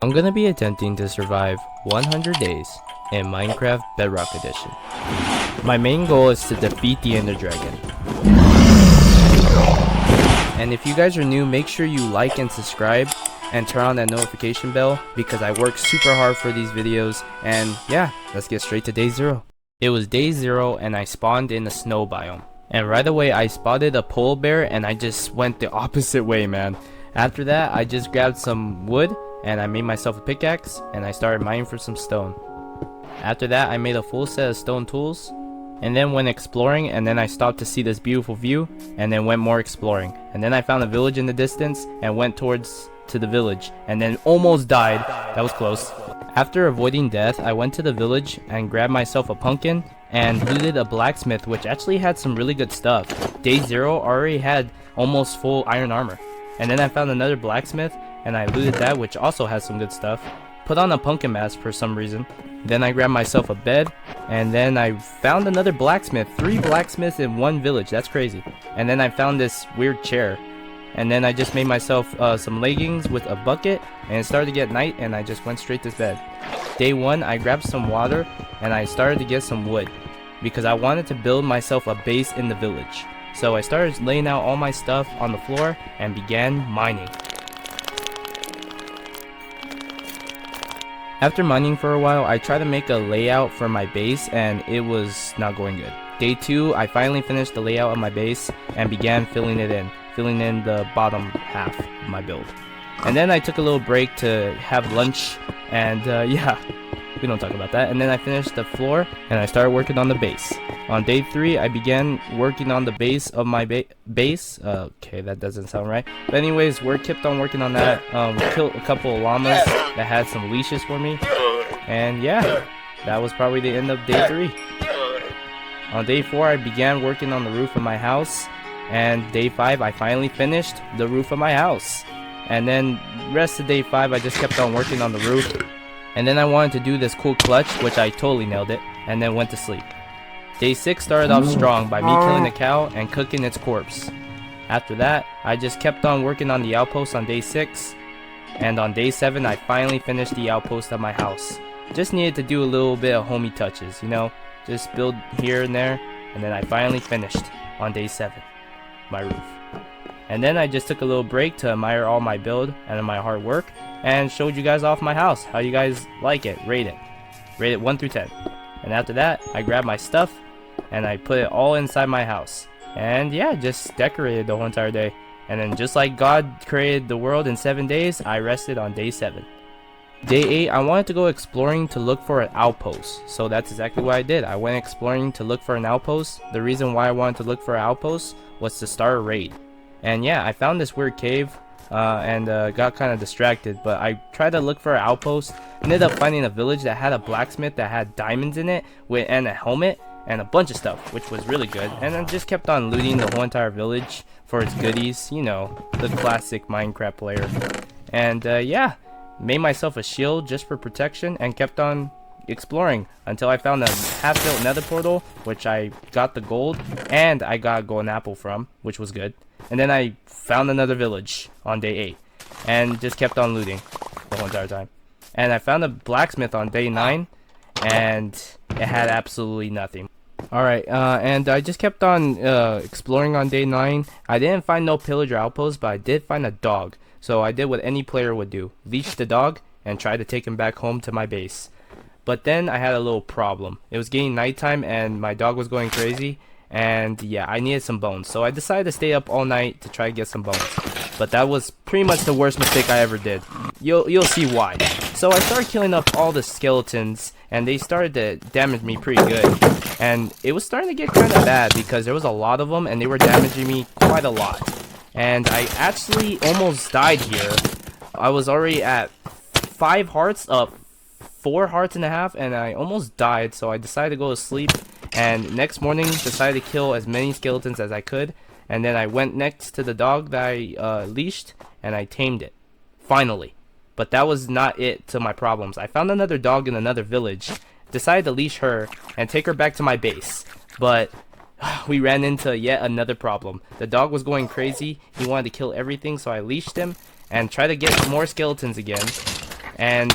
I'm gonna be attempting to survive 100 days in Minecraft Bedrock Edition. My main goal is to defeat the Ender Dragon. And if you guys are new, make sure you like and subscribe and turn on that notification bell because I work super hard for these videos. And yeah, let's get straight to day 0. It was day 0 and I spawned in the snow biome. And right away I spotted a polar bear and I just went the opposite way, man. After that I just grabbed some wood and I made myself a pickaxe and I started mining for some stone. After that I made a full set of stone tools and then went exploring, and then I stopped to see this beautiful view and then went more exploring. And then I found a village in the distance and went towards to the village and then almost died. That was close. After avoiding death, I went to the village and grabbed myself a pumpkin and looted a blacksmith which actually had some really good stuff. Day 0 already had almost full iron armor. And then I found another blacksmith and I looted that, which also has some good stuff. Put on a pumpkin mask for some reason. Then I grabbed myself a bed and then I found another blacksmith. 3 blacksmiths in one village, that's crazy. And then I found this weird chair. And then I just made myself some leggings with a bucket, and it started to get night and I just went straight to bed. Day 1 I grabbed some water and I started to get some wood because I wanted to build myself a base in the village. So I started laying out all my stuff on the floor and began mining. After mining for a while, I tried to make a layout for my base and it was not going good. Day 2, I finally finished the layout of my base and began filling in the bottom half of my build. And then I took a little break to have lunch and yeah, we don't talk about that. And then I finished the floor and I started working on the base. On day 3, I began working on the base of my base. Okay, that doesn't sound right. But anyways, we kept on working on that. We killed a couple of llamas that had some leashes for me. And yeah, that was probably the end of day 3. On day 4, I began working on the roof of my house. And day 5, I finally finished the roof of my house. And then rest of day 5, I just kept on working on the roof. And then I wanted to do this cool clutch, which I totally nailed it, and then went to sleep. Day 6 started off strong by me killing a cow and cooking its corpse. After that, I just kept on working on the outpost on day 6. And on day 7, I finally finished the outpost of my house. Just needed to do a little bit of homey touches, you know, just build here and there. And then I finally finished on day 7, my roof. And then I just took a little break to admire all my build and my hard work and showed you guys off my house. How you guys like it? Rate it. Rate it 1 through 10. And after that, I grabbed my stuff and I put it all inside my house. And yeah, just decorated the whole entire day. And then just like God created the world in 7 days, I rested on day 7. Day 8, I wanted to go exploring to look for an outpost. So that's exactly what I did. I went exploring to look for an outpost. The reason why I wanted to look for an outpost was to start a raid. And yeah, I found this weird cave and got kind of distracted. But I tried to look for an outpost. Ended up finding a village that had a blacksmith that had diamonds in it and a helmet and a bunch of stuff, which was really good. And I just kept on looting the whole entire village for its goodies. You know, the classic Minecraft player. And yeah, made myself a shield just for protection and kept on exploring until I found a half-built nether portal, which I got the gold and I got a golden apple from, which was good. And then I found another village on day 8 and just kept on looting the whole entire time. And I found a blacksmith on day 9 and it had absolutely nothing. Alright, and I just kept on exploring on day 9. I didn't find no pillager outpost, but I did find a dog. So I did what any player would do. Leash the dog and try to take him back home to my base. But then I had a little problem. It was getting nighttime and my dog was going crazy. And yeah, I needed some bones. So I decided to stay up all night to try to get some bones. But that was pretty much the worst mistake I ever did. You'll see why. So I started killing up all the skeletons and they started to damage me pretty good. And it was starting to get kind of bad because there was a lot of them and they were damaging me quite a lot. And I actually almost died here. I was already at 5 hearts, 4 hearts and a half, and I almost died. So I decided to go to sleep. And next morning, decided to kill as many skeletons as I could. And then I went next to the dog that I leashed, and I tamed it. Finally. But that was not it to my problems. I found another dog in another village. Decided to leash her and take her back to my base. But we ran into yet another problem. The dog was going crazy. He wanted to kill everything, so I leashed him and tried to get more skeletons again. And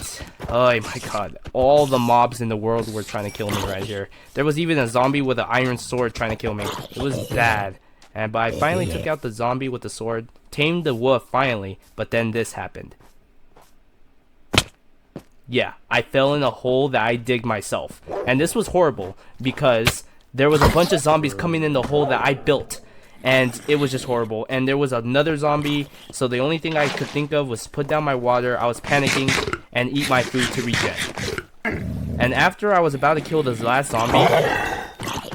oh my god, all the mobs in the world were trying to kill me right here. There was even a zombie with an iron sword trying to kill me. It was bad. But I finally took out the zombie with the sword, tamed the wolf finally, but then this happened. Yeah, I fell in a hole that I digged myself. And this was horrible because there was a bunch of zombies coming in the hole that I built. And it was just horrible. And there was another zombie, so the only thing I could think of was put down my water. I was panicking and eat my food to regen. And after I was about to kill this last zombie,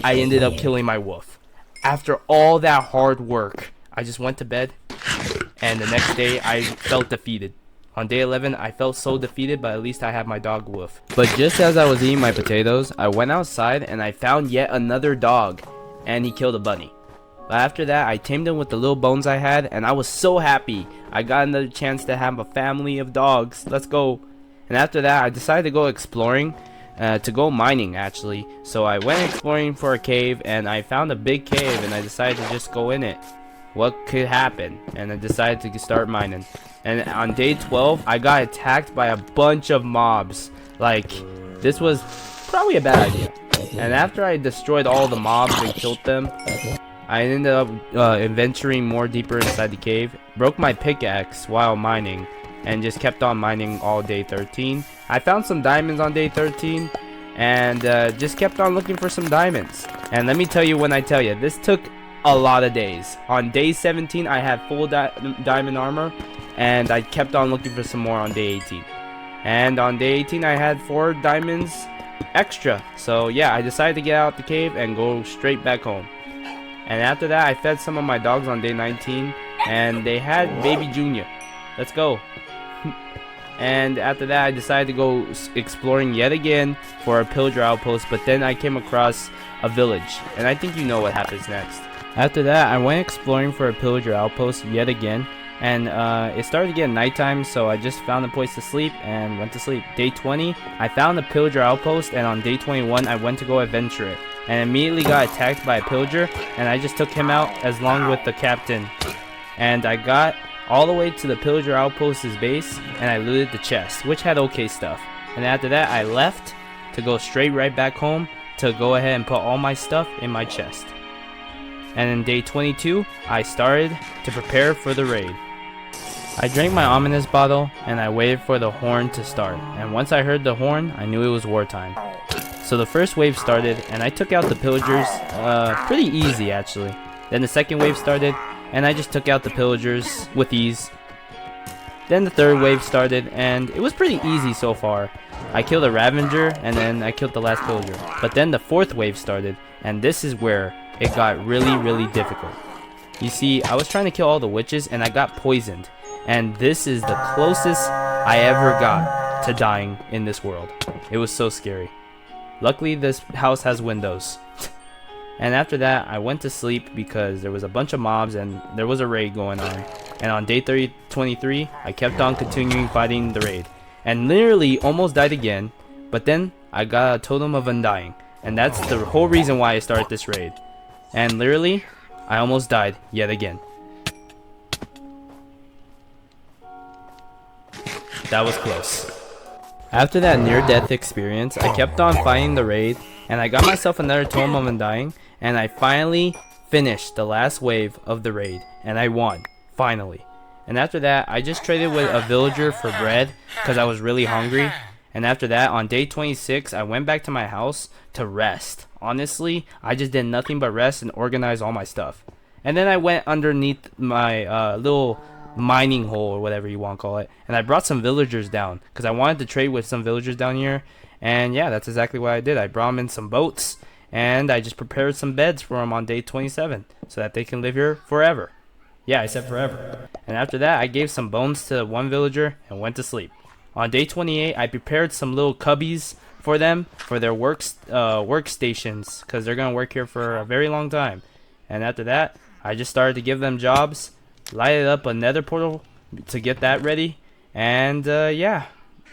I ended up killing my wolf. After all that hard work, I just went to bed, and the next day I felt defeated. On day 11, I felt so defeated, but at least I had my dog Wolf. But just as I was eating my potatoes, I went outside and I found yet another dog, and he killed a bunny. But after that, I tamed him with the little bones I had, and I was so happy. I got another chance to have a family of dogs. Let's go. And after that, I decided to go exploring, to go mining actually. So I went exploring for a cave, and I found a big cave, and I decided to just go in it. What could happen? And I decided to start mining. And on day 12, I got attacked by a bunch of mobs. Like, this was probably a bad idea. And after I destroyed all the mobs and killed them, I ended up adventuring more deeper inside the cave, broke my pickaxe while mining, and just kept on mining all day 13. I found some diamonds on day 13, and just kept on looking for some diamonds. And let me tell you when I tell you, this took a lot of days. On day 17, I had full diamond armor, and I kept on looking for some more on day 18. And on day 18, I had 4 diamonds extra. So yeah, I decided to get out the cave and go straight back home. And after that, I fed some of my dogs on day 19, and they had baby Junior. Let's go. And after that, I decided to go exploring yet again for a pillager outpost, but then I came across a village, and I think you know what happens next. After that, I went exploring for a pillager outpost yet again, and it started to get nighttime, so I just found a place to sleep and went to sleep. Day 20, I found a pillager outpost, and on day 21, I went to go adventure it, and immediately got attacked by a pillager, and I just took him out as long with the captain. And I got all the way to the pillager outpost's base, and I looted the chest, which had okay stuff. And after that, I left to go straight right back home to go ahead and put all my stuff in my chest. And in day 22, I started to prepare for the raid. I drank my ominous bottle, and I waited for the horn to start. And once I heard the horn, I knew it was wartime. So the first wave started, and I took out the pillagers pretty easy actually. Then the second wave started, and I just took out the pillagers with ease. Then the third wave started, and it was pretty easy so far. I killed a Ravager, and then I killed the last pillager. But then the fourth wave started, and this is where it got really difficult. You see, I was trying to kill all the witches, and I got poisoned. And this is the closest I ever got to dying in this world. It was so scary. Luckily, this house has windows. And after that, I went to sleep because there was a bunch of mobs and there was a raid going on. And on day 23, I kept on continuing fighting the raid. And literally almost died again, but then I got a totem of undying. And that's the whole reason why I started this raid. And literally, I almost died yet again. That was close. After that near-death experience, I kept on fighting the raid, and I got myself another Totem of Undying, and I finally finished the last wave of the raid, and I won, finally. And after that, I just traded with a villager for bread, because I was really hungry. And after that, on day 26, I went back to my house to rest. Honestly, I just did nothing but rest and organize all my stuff. And then I went underneath my little mining hole or whatever you want to call it, and I brought some villagers down because I wanted to trade with some villagers down here. And yeah, that's exactly what I did. I brought them in some boats, and I just prepared some beds for them on day 27 so that they can live here forever. Yeah, I said forever. And after that, I gave some bones to one villager and went to sleep. On day 28, I prepared some little cubbies for them for their workstations because they're gonna work here for a very long time. And after that, I just started to give them jobs, lighted up a nether portal to get that ready, and yeah,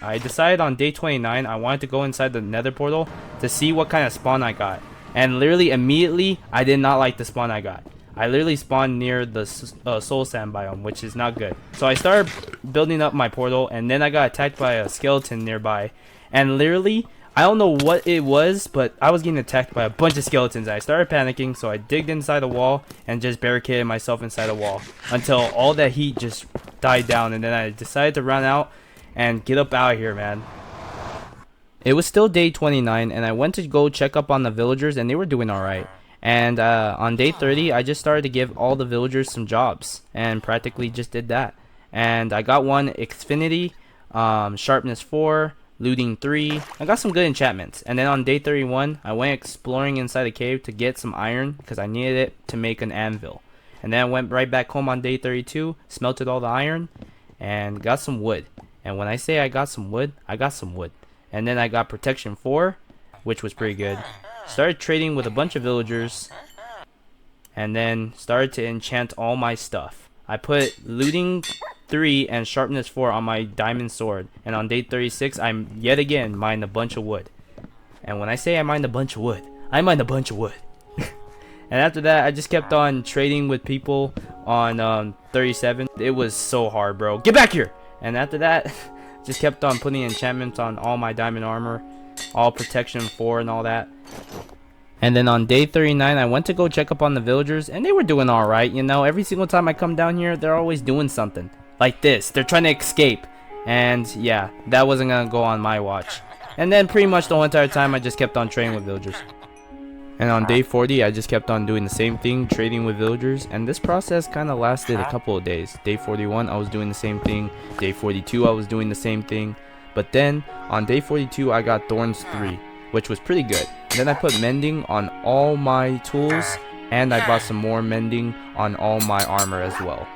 I decided on day 29 I wanted to go inside the nether portal to see what kind of spawn I got. And literally immediately, I did not like the spawn I got. I literally spawned near the soul sand biome, which is not good. So I started building up my portal, and then I got attacked by a skeleton nearby. And literally, I don't know what it was, but I was getting attacked by a bunch of skeletons. I started panicking, so I digged inside the wall and just barricaded myself inside the wall until all that heat just died down. And then I decided to run out and get up out of here, man. It was still day 29, and I went to go check up on the villagers, and they were doing alright. And on day 30, I just started to give all the villagers some jobs, and practically just did that. And I got one Xfinity, Sharpness 4, Looting 3. I got some good enchantments. And then on day 31, I went exploring inside a cave to get some iron, because I needed it to make an anvil. And then I went right back home on day 32, smelted all the iron, and got some wood. And when I say I got some wood, I got some wood. And then I got Protection 4, which was pretty good. Started trading with a bunch of villagers, and then started to enchant all my stuff. I put Looting 3 and Sharpness 4 on my diamond sword, and on day 36 I yet again mined a bunch of wood. And when I say I mined a bunch of wood, I mined a bunch of wood. And after that, I just kept on trading with people on 37. It was so hard, bro. Get back here! And after that, just kept on putting enchantments on all my diamond armor, all Protection 4 and all that. And then on day 39, I went to go check up on the villagers, and they were doing alright, you know. Every single time I come down here, they're always doing something. Like this. They're trying to escape. And yeah, that wasn't gonna go on my watch. And then pretty much the whole entire time, I just kept on trading with villagers. And on day 40, I just kept on doing the same thing, trading with villagers, and this process kind of lasted a couple of days. Day 41, I was doing the same thing. Day 42, I was doing the same thing. But then, on day 42, I got Thorns 3, which was pretty good. Then I put Mending on all my tools, and I bought some more Mending on all my armor as well.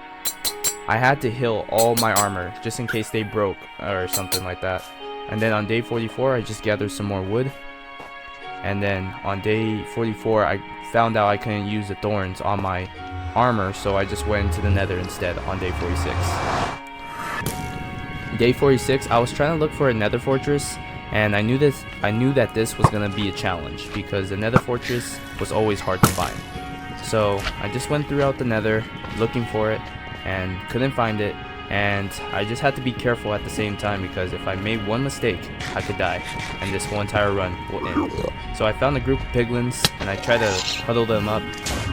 I had to heal all my armor, just in case they broke, or something like that. And then on day 44, I just gathered some more wood. And then on day 44, I found out I couldn't use the thorns on my armor, so I just went into the nether instead on day 46. Day 46, I was trying to look for a nether fortress, and I knew that this was going to be a challenge, because the nether fortress was always hard to find. So I just went throughout the nether looking for it, and couldn't find it. And I just had to be careful at the same time, because if I made one mistake, I could die, and this whole entire run will end. So I found a group of piglins, and I tried to huddle them up,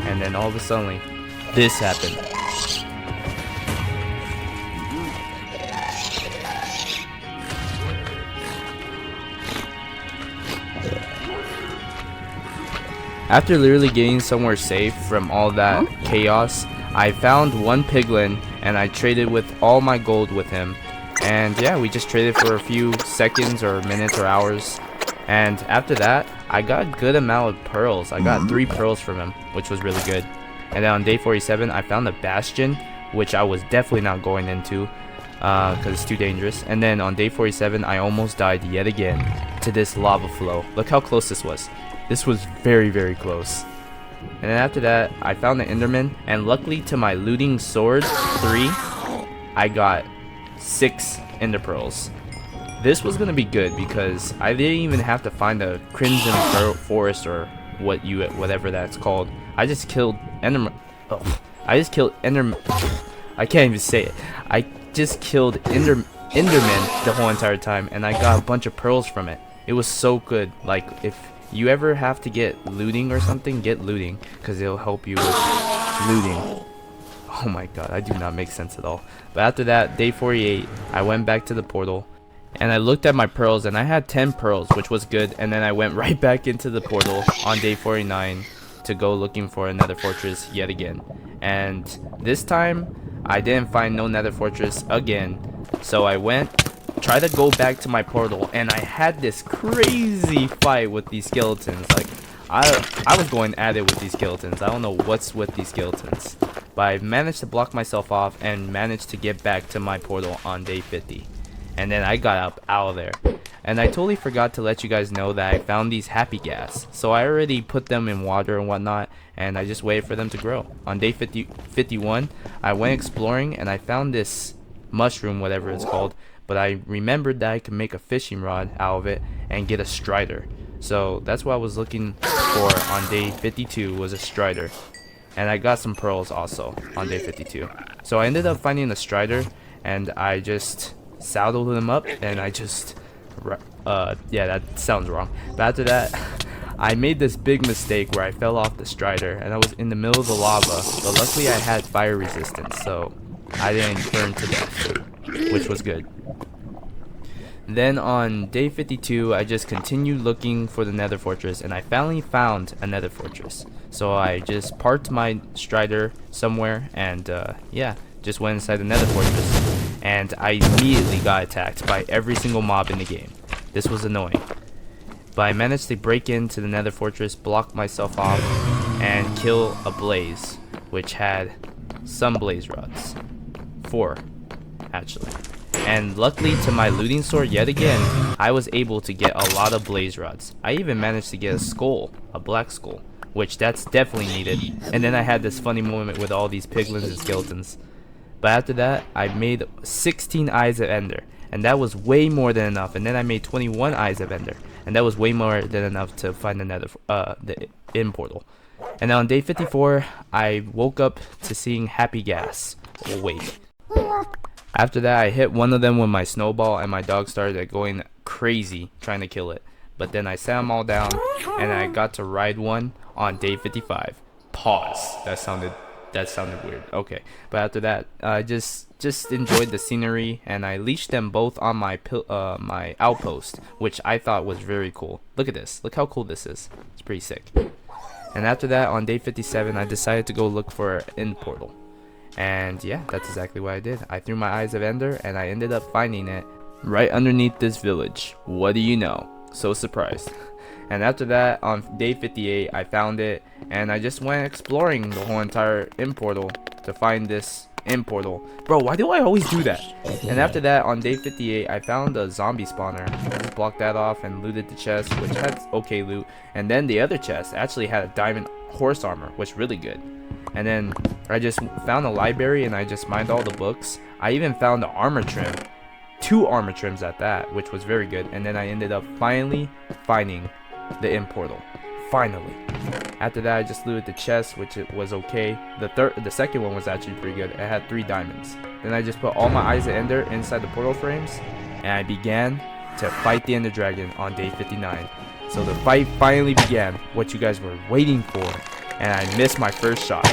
and then all of a sudden, this happened. After literally getting somewhere safe from all that chaos, I found one piglin, and I traded with all my gold with him. And yeah, we just traded for a few seconds or minutes or hours. And after that, I got a good amount of pearls. I got 3 pearls from him, which was really good. And then on day 47, I found a bastion, which I was definitely not going into, because it's too dangerous. And then on day 47, I almost died yet again to this lava flow. Look how close this was. This was very, very close. And then after that, I found the Enderman, and luckily to my Looting Sword 3, I got 6 Ender Pearls. This was gonna be good because I didn't even have to find a Crimson Forest or whatever that's called. I just killed Enderman. Oh, I just killed Enderman. I can't even say it. I just killed Enderman the whole entire time, and I got a bunch of pearls from it. It was so good. Like, if you ever have to get looting or something, get looting, because it'll help you with looting. Oh my god, I do not make sense at all. But after that, day 48, I went back to the portal, and I looked at my pearls, and I had 10 pearls, which was good. And then I went right back into the portal on day 49 to go looking for another fortress yet again. And this time, I didn't find no nether fortress again. So I tried to go back to my portal, and I had this crazy fight with these skeletons. Like, I was going at it with these skeletons. I don't know what's with these skeletons, but I managed to block myself off and managed to get back to my portal on day 50. And then I got up out of there. And I totally forgot to let you guys know that I found these happy gas. So I already put them in water and whatnot, and I just waited for them to grow. On day 51, I went exploring, and I found this mushroom, whatever it's called. But I remembered that I could make a fishing rod out of it and get a strider. So that's what I was looking for on day 52, was a strider. and I got some pearls also on day 52. So I ended up finding the strider, and I just saddled him up, and I just yeah, that sounds wrong, but after that I made this big mistake where I fell off the strider and I was in the middle of the lava, but luckily I had fire resistance, so I didn't burn to death, which was good. Then on day 52, I just continued looking for the nether fortress, and I finally found a nether fortress. So I just parked my strider somewhere, and yeah, just went inside the nether fortress, and I immediately got attacked by every single mob in the game. This was annoying, but I managed to break into the nether fortress, block myself off, and kill a blaze, which had some blaze rods. 4, actually. And luckily to my looting sword yet again, I was able to get a lot of blaze rods. I even managed to get a skull, a black skull, which that's definitely needed. And then I had this funny moment with all these piglins and skeletons. But after that, I made 16 eyes of ender, and that was way more than enough. And then I made 21 eyes of ender, and that was way more than enough to find the in portal. And on day 54, I woke up to seeing happy gas. Oh, wait. After that, I hit one of them with my snowball, and my dog started going crazy trying to kill it. But then I sat them all down, and I got to ride one on day 55. Pause. That sounded weird. Okay, but after that, I just enjoyed the scenery, and I leashed them both on my my outpost, which I thought was very cool. Look at this. Look how cool this is. It's pretty sick. And after that, on day 57, I decided to go look for an end portal. And yeah, that's exactly what I did. I threw my eyes of ender, and I ended up finding it right underneath this village. What do you know? So surprised. And after that, on day 58, I found it, and I just went exploring the whole entire end portal to find this end portal. Bro, why do I always do that? And after that, on day 58, I found a zombie spawner. I just blocked that off and looted the chest, which had okay loot. And then the other chest actually had a diamond horse armor, which really good. And then I just found a library, and I just mined all the books. I even found the armor trim, 2 armor trims at that, which was very good. And then I ended up finally finding the end portal. Finally. After that, I just looted the chest, which it was okay. The second one was actually pretty good. It had 3 diamonds. Then I just put all my eyes of ender inside the portal frames, and I began to fight the ender dragon on day 59. So the fight finally began, what you guys were waiting for, and I missed my first shot,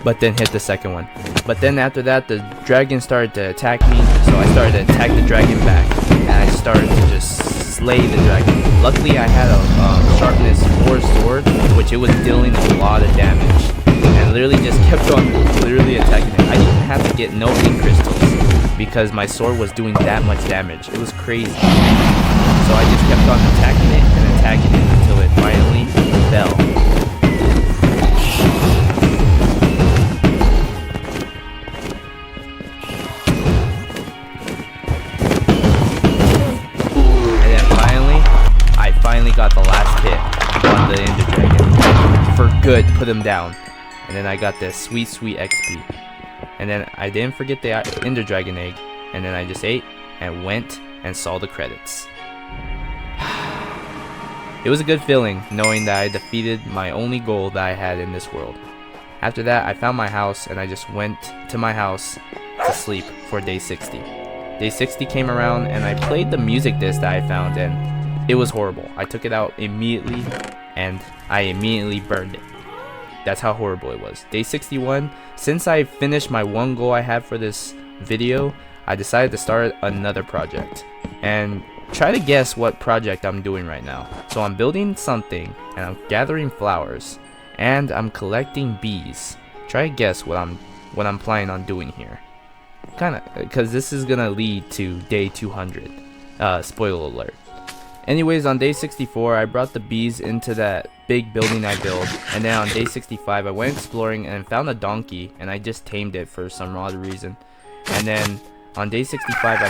but then hit the second one. But then after that, the dragon started to attack me, so I started to attack the dragon back, and I started to just slay the dragon. Luckily, I had a sharpness 4 sword, which it was dealing a lot of damage, and literally just kept on literally attacking it. I didn't have to get no ink crystals because my sword was doing that much damage. It was crazy. So I just kept on attacking it and attacking it until it finally fell. Got the last hit on the ender dragon for good, put him down, and then I got this sweet XP. And then I didn't forget the ender dragon egg, and then I just ate and went and saw the credits. It was a good feeling knowing that I defeated my only goal that I had in this world. After that, I found my house, and I just went to my house to sleep for day 60. Day 60 came around, and I played the music disc that I found, and it was horrible. I took it out immediately, and I immediately burned it. That's how horrible it was. Day 61, since I finished my one goal I had for this video, I decided to start another project. And try to guess what project I'm doing right now. So I'm building something, and I'm gathering flowers, and I'm collecting bees. Try to guess what I'm planning on doing here. Kinda, because this is gonna lead to day 200. Spoiler alert. Anyways, on day 64, I brought the bees into that big building I built, and then on day 65, I went exploring and found a donkey, and I just tamed it for some odd reason. And then on day 65,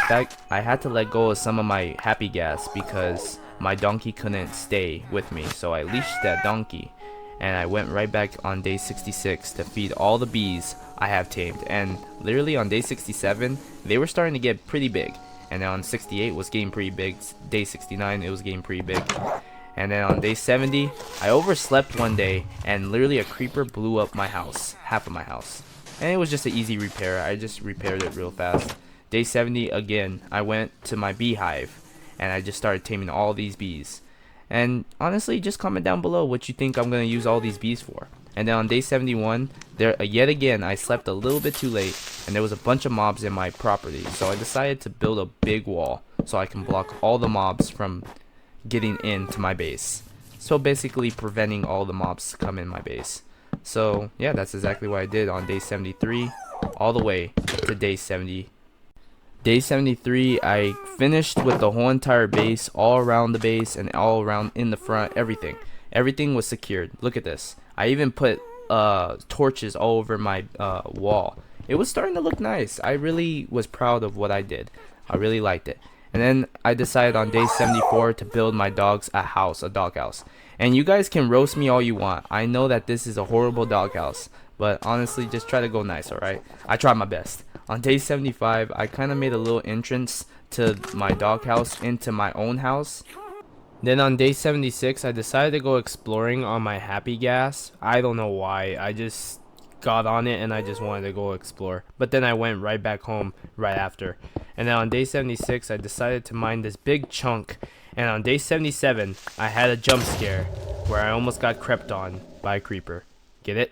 I had to let go of some of my happy gas because my donkey couldn't stay with me, so I leashed that donkey, and I went right back on day 66 to feed all the bees I have tamed. And literally on day 67, they were starting to get pretty big. And then on 68 was getting pretty big. Day 69 it was getting pretty big. And then on day 70, I overslept one day and literally a creeper blew up my house, half of my house. And it was just an easy repair. I just repaired it real fast. Day 70 again, I went to my beehive and I just started taming all these bees. And honestly, just comment down below what you think I'm going to use all these bees for. And then on day 71, yet again, I slept a little bit too late and there was a bunch of mobs in my property. So I decided to build a big wall so I can block all the mobs from getting into my base. So basically preventing all the mobs to come in my base. So yeah, that's exactly what I did on day 73 all the way to day 70. Day 73, I finished with the whole entire base, all around the base and all around in the front, everything. Everything was secured. Look at this. I even put torches all over my wall. It was starting to look nice. I really was proud of what I did. I really liked it. And then I decided on day 74 to build my dogs a house, a doghouse. And you guys can roast me all you want. I know that this is a horrible doghouse, but honestly, just try to go nice, alright? I tried my best. On day 75, I kind of made a little entrance to my doghouse into my own house. Then on day 76, I decided to go exploring on my happy gas. I don't know why. I just got on it and I just wanted to go explore. But then I went right back home right after. And then on day 76, I decided to mine this big chunk. And on day 77, I had a jump scare where I almost got crept on by a creeper. Get it?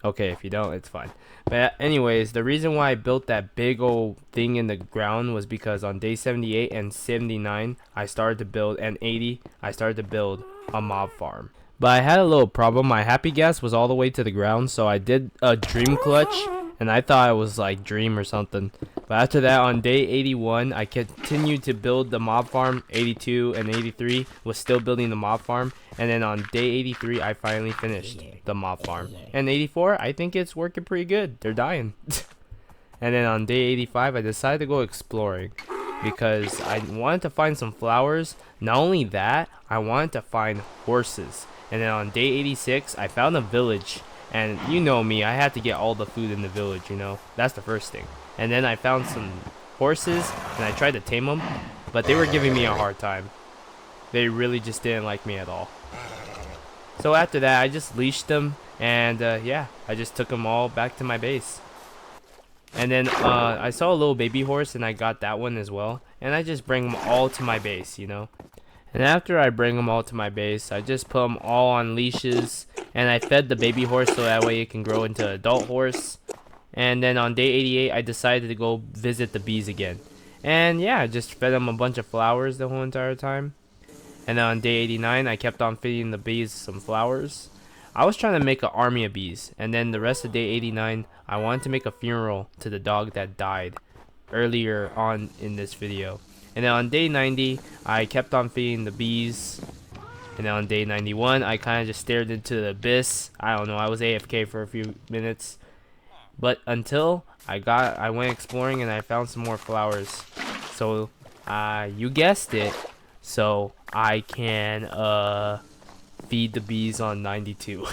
Okay, if you don't, it's fine. But anyways, the reason why I built that big old thing in the ground was because on day 78 and 79, I started to build, and 80, I started to build a mob farm. But I had a little problem. My happy gas was all the way to the ground, so I did a dream clutch, and I thought it was like dream or something. But after that, on day 81, I continued to build the mob farm. 82 and 83 was still building the mob farm. And then on day 83, I finally finished the mob farm. And 84, I think it's working pretty good. They're dying. And then on day 85, I decided to go exploring because I wanted to find some flowers. Not only that, I wanted to find horses. And then on day 86, I found a village. And you know me, I had to get all the food in the village, you know. That's the first thing. And then I found some horses, and I tried to tame them, but they were giving me a hard time. They really just didn't like me at all. So after that, I just leashed them, and yeah, I just took them all back to my base. And then I saw a little baby horse, and I got that one as well. And I just bring them all to my base, you know. And after I bring them all to my base, I just put them all on leashes, and I fed the baby horse so that way it can grow into an adult horse. And then on day 88, I decided to go visit the bees again. And yeah, I just fed them a bunch of flowers the whole entire time. And then on day 89, I kept on feeding the bees some flowers. I was trying to make an army of bees. And then the rest of day 89, I wanted to make a funeral to the dog that died earlier on in this video. And then on day 90, I kept on feeding the bees. And then on day 91, I kind of just stared into the abyss. I don't know, I was AFK for a few minutes. But until I went exploring and I found some more flowers. So, you guessed it. So, I can, feed the bees on 92.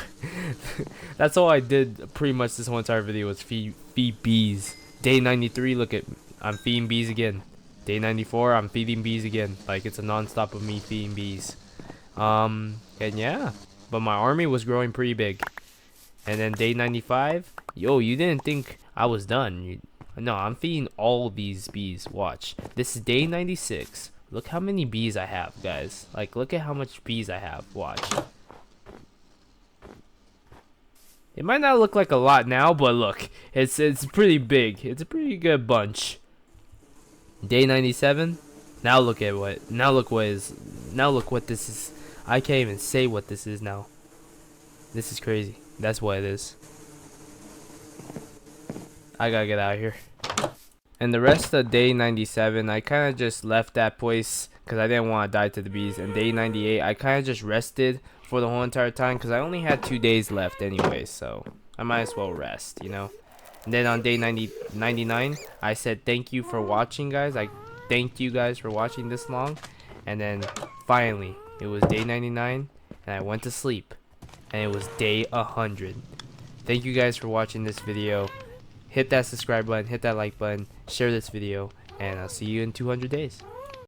That's all I did pretty much this whole entire video was feed bees. Day 93, look at, I'm feeding bees again. Day 94, I'm feeding bees again. Like, it's a non-stop of me feeding bees. And yeah. But my army was growing pretty big. And then day 95, yo, you didn't think I was done. No, I'm feeding all these bees. Watch. This is day 96. Look how many bees I have, guys. Like, look at how much bees I have. Watch. It might not look like a lot now, but look. It's pretty big. It's a pretty good bunch. Day 97. Now look what this is. I can't even say what this is now. This is crazy. That's what it is. I gotta get out of here. And the rest of day 97, I kind of just left that place because I didn't want to die to the bees. And day 98, I kind of just rested for the whole entire time because I only had 2 days left anyway. So I might as well rest, you know. And then on day 99, I said thank you for watching, guys. I thanked you guys for watching this long. And then finally, it was day 99 and I went to sleep. And it was day 100. Thank you guys for watching this video. Hit that subscribe button, hit that like button, share this video, and I'll see you in 200 days.